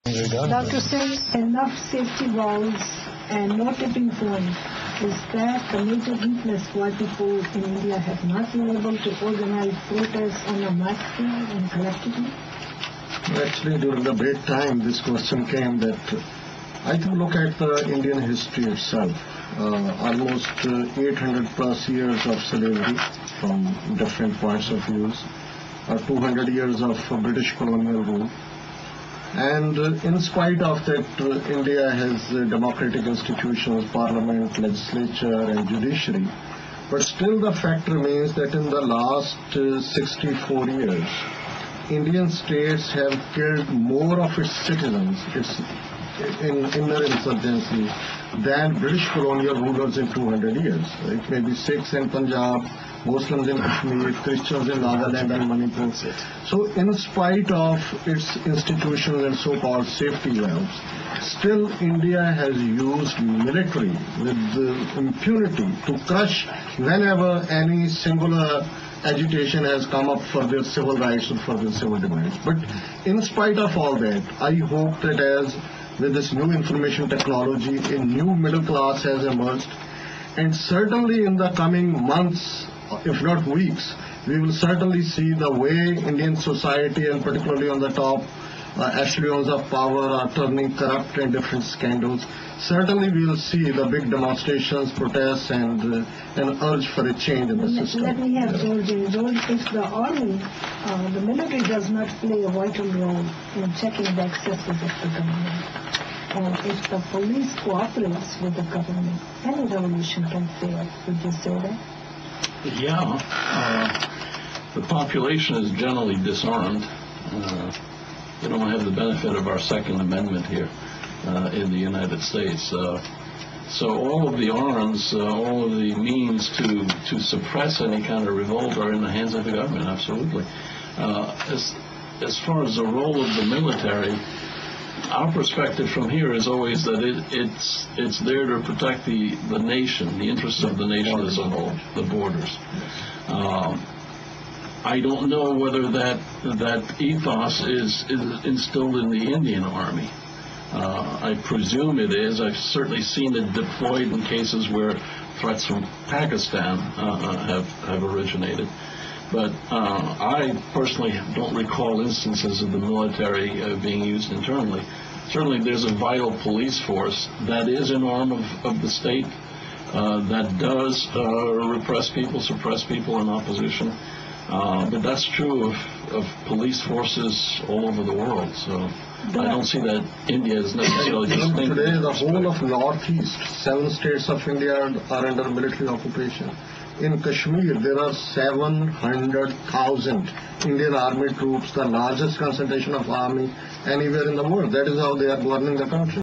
Dr. Singh, enough safety valves and no tipping point. Is that the major weakness why people in India have not been able to organize protests on a mass scale and collectively? Actually, during the break time, this question came that I think look at the Indian history itself. Almost 800 plus years of slavery from different points of views, 200 years of British colonial rule. And in spite of that, India has democratic institutions, parliament, legislature, and judiciary. But still the fact remains that in the last 64 years, Indian states have killed more of its citizens in inner insurgency than British colonial rulers in 200 years. It may be Sikhs in Punjab, Muslims in Kashmir, Christians in Nagaland and Manipur. So in spite of its institutions and so-called safety valves, still India has used military with impunity to crush whenever any singular agitation has come up for their civil rights or for their civil demands. But in spite of all that, I hope that as with this new information technology, a new middle class has emerged, and certainly in the coming months, if not weeks, we will certainly see the way Indian society and particularly on the top echelons of power are turning corrupt and different scandals. Certainly we will see the big demonstrations, protests and an urge for a change in the system. Let me have George. If the army, the military does not play a vital role in checking the excesses of the government, and if the police cooperates with the government, any revolution can fail. Would you say that? Yeah, the population is generally disarmed. They don't have the benefit of our Second Amendment here in the United States. So all of the arms, all of the means to suppress any kind of revolt are in the hands of the government, absolutely. As far as the role of the military, our perspective from here is always that it's there to protect the nation, the interests of the nation as a whole, the borders. I don't know whether that ethos is instilled in the Indian Army. I presume it is. I've certainly seen it deployed in cases where threats from Pakistan have originated. But I personally don't recall instances of the military being used internally. Certainly there's a vital police force that is an arm of the state that does repress people, suppress people in opposition. But that's true of police forces all over the world. So I don't see that India is necessarily distinct. Today, the whole of Northeast, 7 states of India are under military occupation. In Kashmir, there are 700,000 Indian Army troops, the largest concentration of army anywhere in the world. That is how they are governing the country.